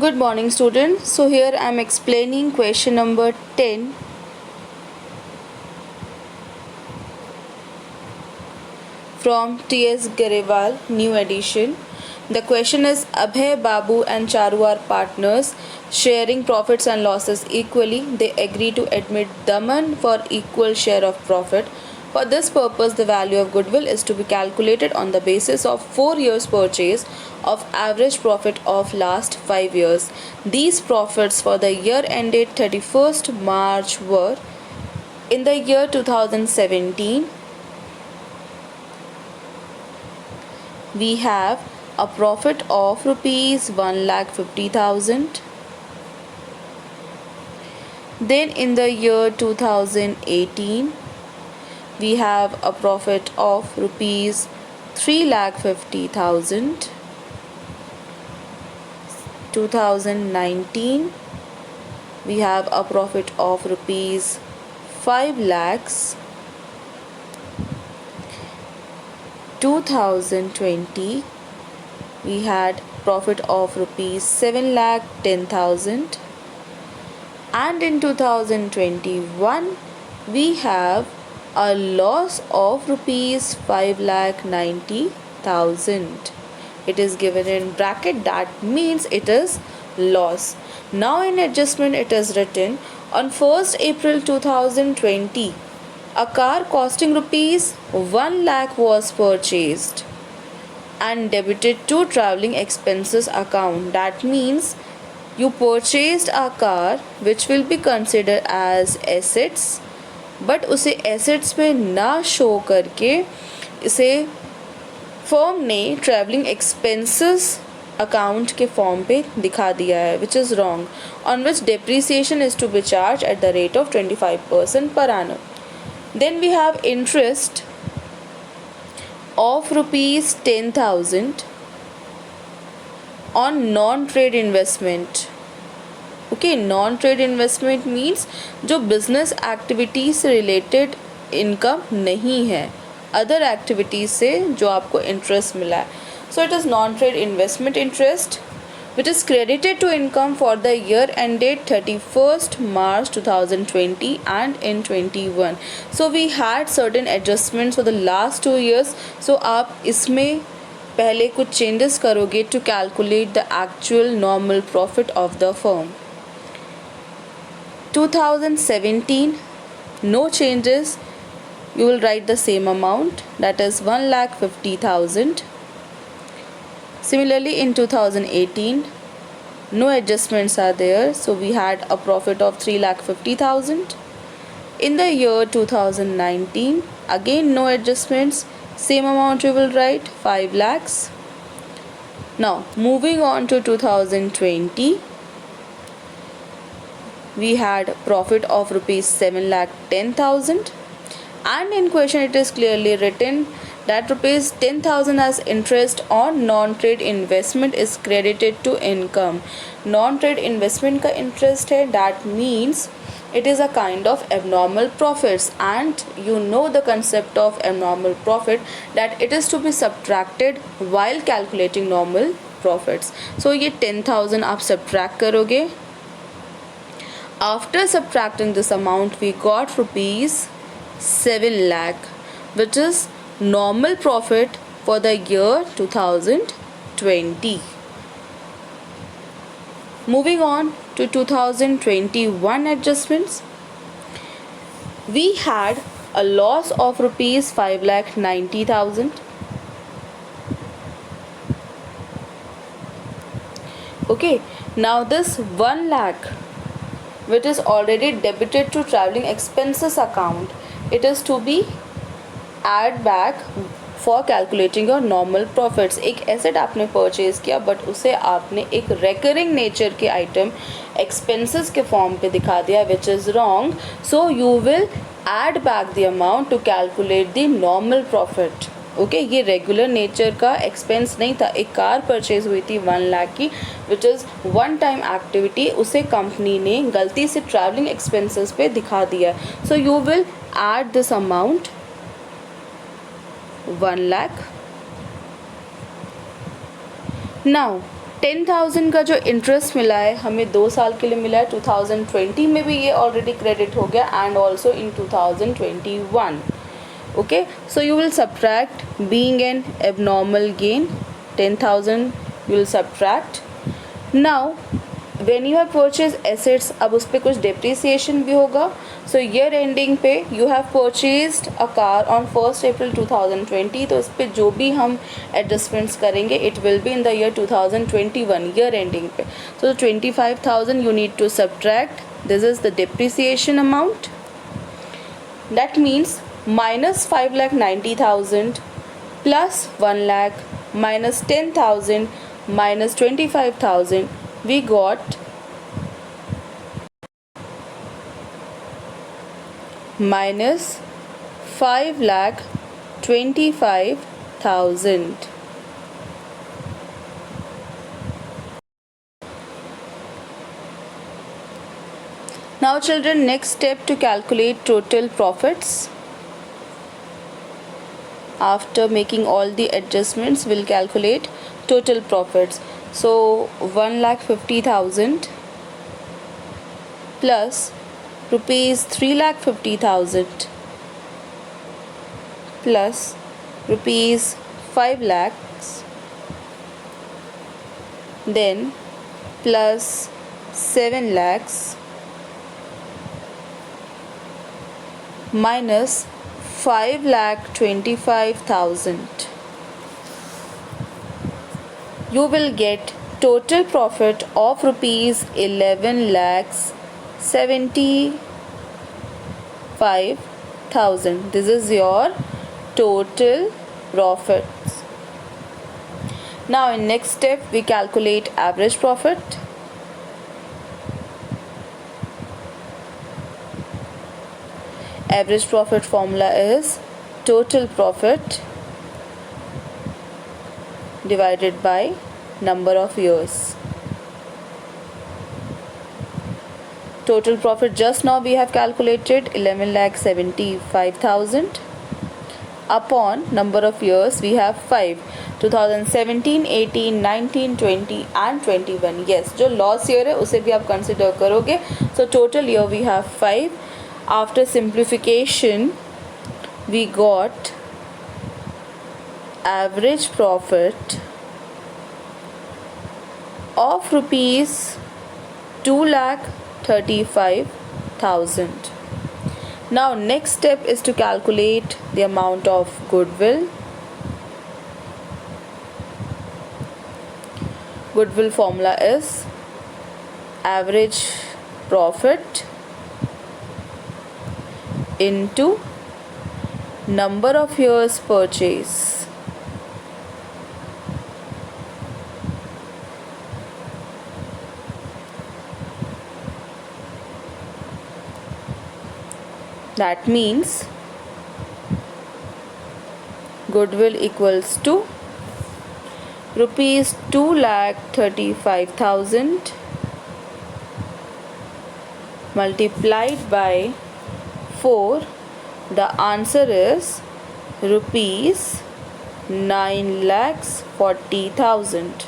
Good morning, students. So here I am explaining question number 10 from T.S. Garewal, new edition. The question is Abhay, Babu and Charu are partners sharing profits and losses equally. They agree to admit Daman for equal share of profit. For this purpose, the value of goodwill is to be calculated on the basis of 4 years purchase of average profit of last 5 years. These profits for the year ended 31st March were in the year 2017 we have a profit of rupees 1,50,000. Then in the year 2018 we have a profit of rupees 3,50,000. 2019 we have a profit of rupees 5 lakhs. 2020 we had profit of rupees 7,10,000, and in 2021 we have a loss of rupees 5,90,000. It is given in bracket, that means it is loss. Now in adjustment it is written on 1st April 2020 a car costing rupees 1 lakh was purchased and debited to travelling expenses account. That means you purchased a car which will be considered as assets, but उसे assets में ना show करके इसे firm ने travelling expenses account के form पे दिखा दिया है, which is wrong, on which depreciation is to be charge at the rate of 25% per annum. Then we have interest of rupees 10,000 on non-trade investment. Okay, non-trade investment means जो business activities से related income नहीं है, other activities से जो आपको interest मिला है. So it is non-trade investment interest which is credited to income for the year ended 31st March 2020 and in 21. So we had certain adjustments for the last 2 years. So आप इसमें पहले कुछ changes करोगे to calculate the actual normal profit of the firm. 2017 no changes, you will write the same amount, that is 1,50,000. Similarly in 2018 no adjustments are there, so we had a profit of 3,50,000. In the year 2019 again no adjustments, same amount you will write, 5 lakhs. Now moving on to 2020 we had profit of rupees 7,10,000, and in question it is clearly written that rupees 10,000 as interest on non-trade investment is credited to income. Non-trade investment का interest है, that means it is a kind of abnormal profits, and you know the concept of abnormal profit, that it is to be subtracted while calculating normal profits. So ये 10,000 आप subtract करोगे. After subtracting this amount we got rupees 7 lakh, which is normal profit for the year 2020. Moving on to 2021 adjustments, we had a loss of rupees 5,90,000. Okay, now this 1 lakh which is already debited to travelling expenses account, it is to be add back for calculating your normal profits. एक asset आपने purchase किया but उसे आपने एक recurring nature के item expenses के form पे दिखा दिया, which is wrong. So you will add back the amount to calculate the normal profit. Okay ये रेगुलर नेचर का एक्सपेंस नहीं था. एक कार परचेज हुई थी 1 लाख की, which is one time activity, उसे कंपनी ने गलती से ट्रैवलिंग एक्सपेंसेस पे दिखा दिया. So you will add this amount 1 lakh. Now 10,000 का जो इंटरेस्ट मिला है हमें 2 साल के लिए मिला है, 2020 में भी ये ऑलरेडी क्रेडिट हो गया and also in 2021. Okay, so you will subtract, being an abnormal gain, 10,000 you will subtract. Now when you have purchased assets, अब उस पर कुछ depreciation भी होगा. So year ending पे you have purchased a car on 1st April 2020, तो इस पर जो भी हम adjustments करेंगे it will be in the year 2021 year ending पे. So 25,000 you need to subtract. This is the depreciation amount. That means minus 5,90,000 plus 1 lakh minus 10,000 minus 25,000, we got minus 5,25,000. Now children, next step to calculate total profits. After making all the adjustments, we'll calculate total profits. So 1,50,000 plus rupees 3,50,000 plus rupees 5 lakhs, then plus 7 lakhs minus 5,25,000. You will get total profit of rupees 11,75,000. This is your total profits. Now in next step we calculate average profit. Average profit formula is total profit divided by number of years. Total profit just now we have calculated 11,75,000 upon number of years we have 5, 2017, 18, 19, 20 and 21. Yes, जो loss year है उसे भी आप consider करोगे. So total year we have 5. After simplification we got average profit of rupees 2,35,000. Now next step is to calculate the amount of goodwill. Goodwill formula is average profit into number of years purchase. That means goodwill equals to rupees 2,35,000 multiplied by 4. The answer is rupees 9,40,000.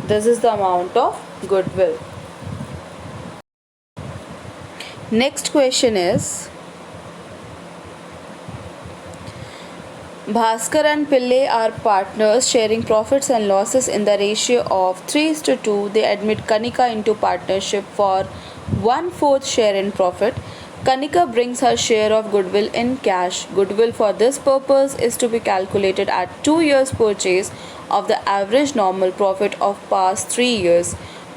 This is the amount of goodwill. Next question is, Bhaskar and Pillai are partners sharing profits and losses in the ratio of 3:2. They admit Kanika into partnership for 1/4 share in profit. Kanika brings her share of goodwill in cash. Goodwill for this purpose is to be calculated at 2 years purchase of the average normal profit of past 3 years.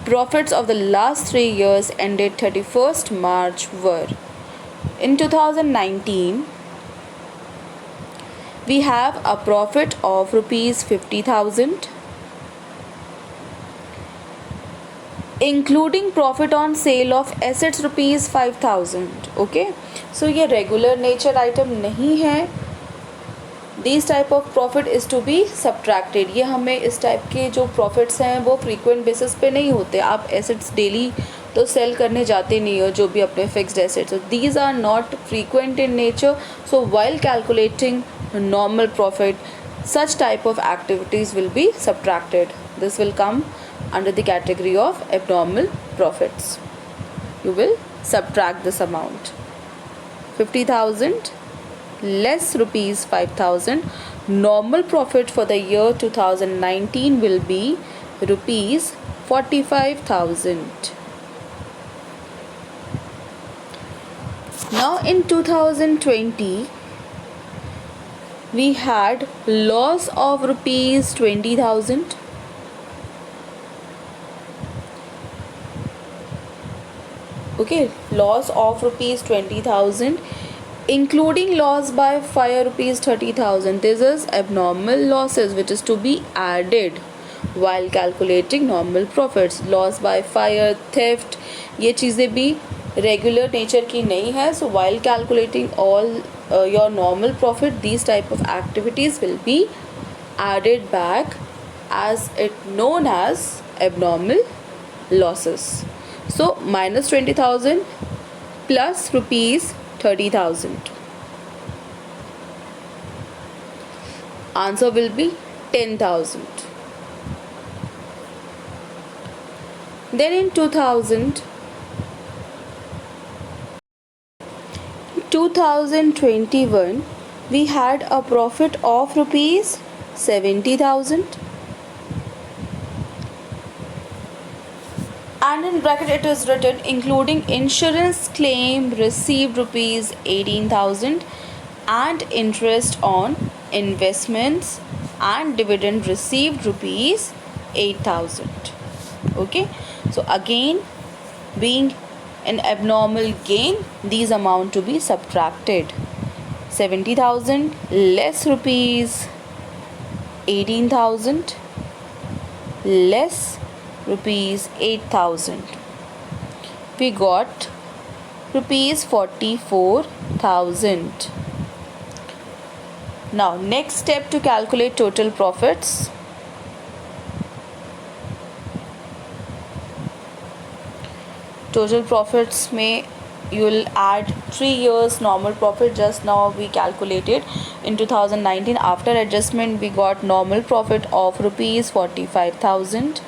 Profits of the last 3 years ended 31st March were: in 2019 we have a profit of rupees 50,000 including profit on sale of assets rupees 5,000. Okay, so ये regular nature item नहीं है. These type of profit is to be subtracted. ये हमें इस type के जो profits हैं वो frequent basis पे नहीं होते. आप assets daily तो sell करने जाते नहीं हो जो भी अपने fixed assets. So these are not frequent in nature. So while calculating normal profit, such type of activities will be subtracted. This will come under the category of abnormal profits. You will subtract this amount. 50,000 less rupees 5,000. Normal profit for the year 2019 will be rupees 45,000. Now in 2020 we had loss of rupees 20,000. Okay, loss of rupees 20,000, including loss by fire rupees 30,000. This is abnormal losses which is to be added while calculating normal profits. Loss by fire, theft, ये चीज़ें भी regular nature की नहीं है. So while calculating all your normal profit, these type of activities will be added back as it known as abnormal losses. So minus 20,000 plus rupees 30,000. Answer will be 10,000. Then in 2021 we had a profit of rupees 70,000. And in bracket it is written including insurance claim received rupees 18,000 and interest on investments and dividend received rupees 8,000. Okay, so again, being an abnormal gain, these amount to be subtracted. 70,000 less rupees 18,000 less rupees 8,000. We got rupees 44,000. Now next step to calculate total profits. Total profits may you will add 3 years normal profit. Just now we calculated in 2019. After adjustment we got normal profit of rupees 45,000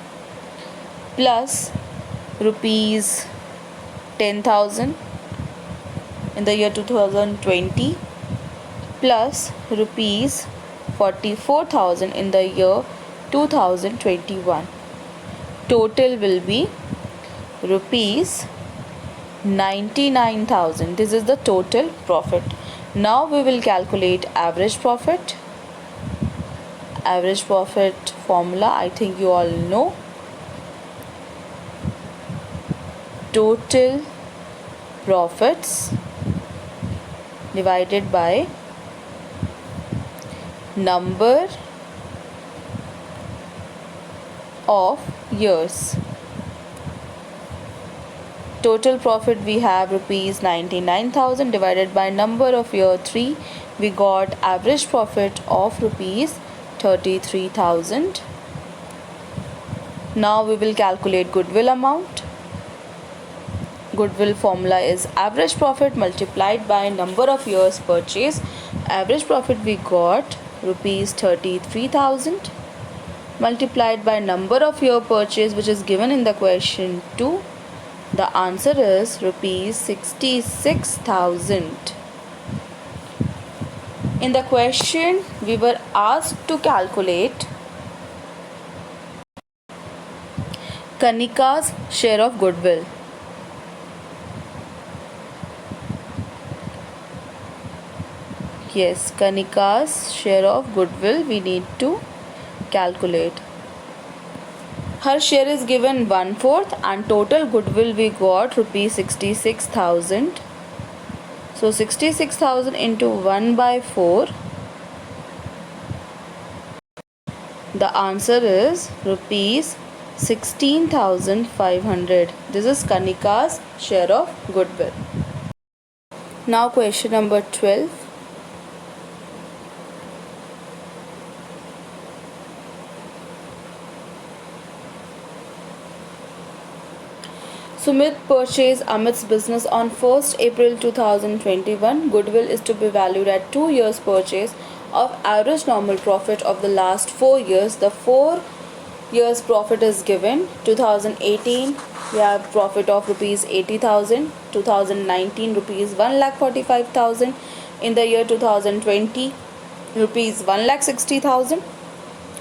plus rupees 10,000 in the year 2020 plus rupees 44,000 in the year 2021. Total will be rupees 99,000. This is the total profit. Now we will calculate average profit. Average profit formula I think you all know. Total profits divided by number of years. Total profit we have rupees 99,000 divided by number of year 3. We got average profit of rupees 33,000. Now we will calculate goodwill amount. Goodwill formula is average profit multiplied by number of years purchase. Average profit we got rupees 33,000 multiplied by number of year purchase, which is given in the question 2. The answer is rupees 66,000. In the question we were asked to calculate Kanika's share of goodwill. Yes, Kanika's share of goodwill we need to calculate. Her share is given 1/4 and total goodwill we got rupees 66,000. So 66,000 into 1/4. The answer is rupees 16,500. This is Kanika's share of goodwill. Now question number 12. Sumit purchased Amit's business on 1st April 2021. Goodwill is to be valued at 2 years purchase of average normal profit of the last 4 years. The 4 year's profit is given. 2018 we have profit of rupees 80,000, 2019 rupees 1,45,000, in the year 2020 rupees 1,60,000.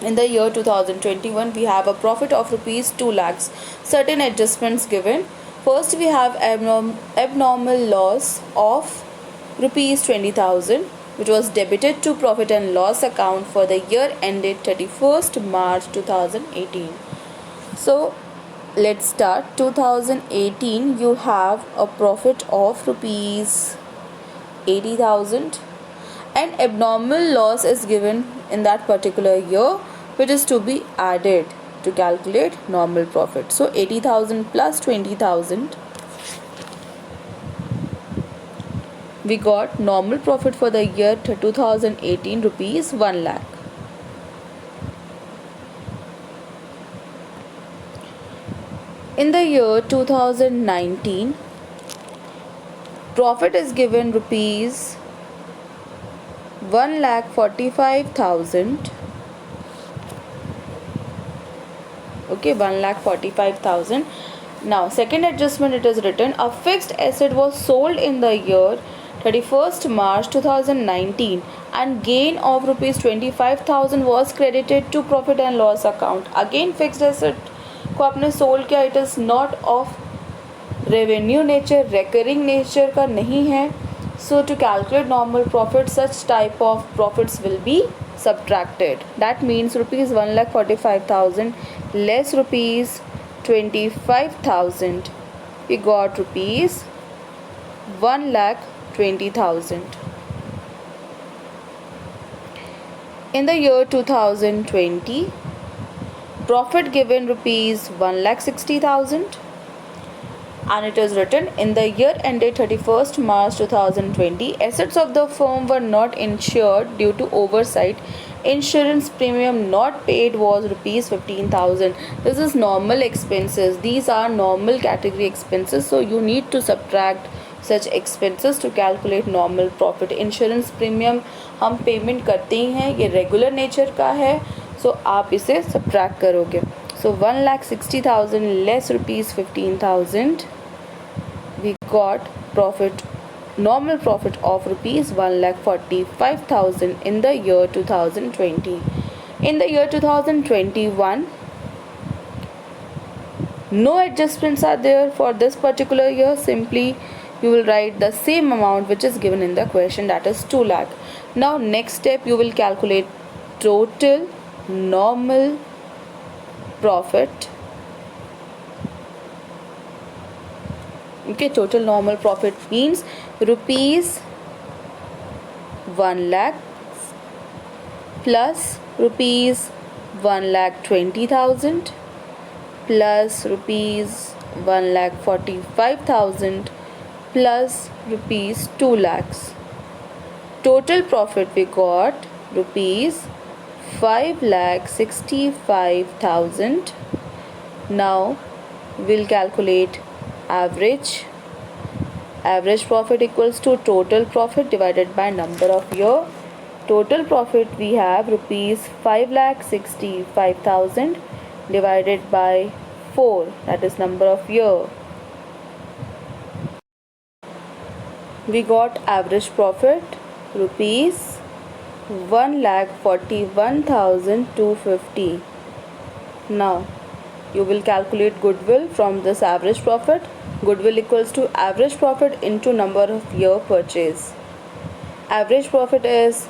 In the year 2021 we have a profit of rupees 2 lakhs. Certain adjustments given. First we have abnormal loss of rupees 20,000, which was debited to profit and loss account for the year ended 31st March 2018. So let's start. 2018 you have a profit of rupees 80,000. An abnormal loss is given in that particular year, which is to be added to calculate normal profit. So 80,000 plus 20,000, we got normal profit for the year 2018 rupees 1 lakh. In the year 2019, profit is given rupees 1,45,000. Okay, 1,45,000. Now second adjustment, it is written a fixed asset was sold in the year 31st March 2019 and gain of rupees 25,000 was credited to profit and loss account. Again fixed asset को आपने sold किया, it is not of revenue nature, recurring nature का नहीं है. So to calculate normal profit, such type of profits will be subtracted. That means rupees 1,45,000 less rupees 25,000, we got rupees 1,20,000. In the year 2020, profit given rupees 1,60,000, and it is written in the year ended 31st March 2020 assets of the firm were not insured due to oversight. Insurance premium not paid was rupees 15,000. This is normal expenses. These are normal category expenses, so you need to subtract such expenses to calculate normal profit. Insurance premium हम payment करते ही हैं, ये regular nature का है, सो आप इसे subtract करोगे. So 1,60,000 less rupees 15,000, we got profit, normal profit of rupees 1,45,000 in the year 2020. In the year 2021, no adjustments are there for this particular year. Simply you will write the same amount which is given in the question, that is 2 lakh. Now next step, you will calculate total normal profit. Okay, total normal profit means rupees 1 lakh plus rupees 1,20,000 plus rupees 1,45,000 plus rupees 2 lakhs. Total profit we got rupees 5,65,000. Now we'll calculate average. Average profit equals to total profit divided by number of year. Total profit we have rupees 5,65,000 divided by 4, that is number of year. We got average profit rupees 1,41,250. Now you will calculate goodwill from this average profit. Goodwill equals to average profit into number of year purchase. Average profit is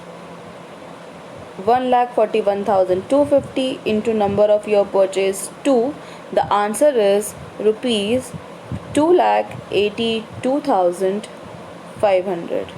1,41,250 into number of year purchase 2. The answer is rupees 2,82,500.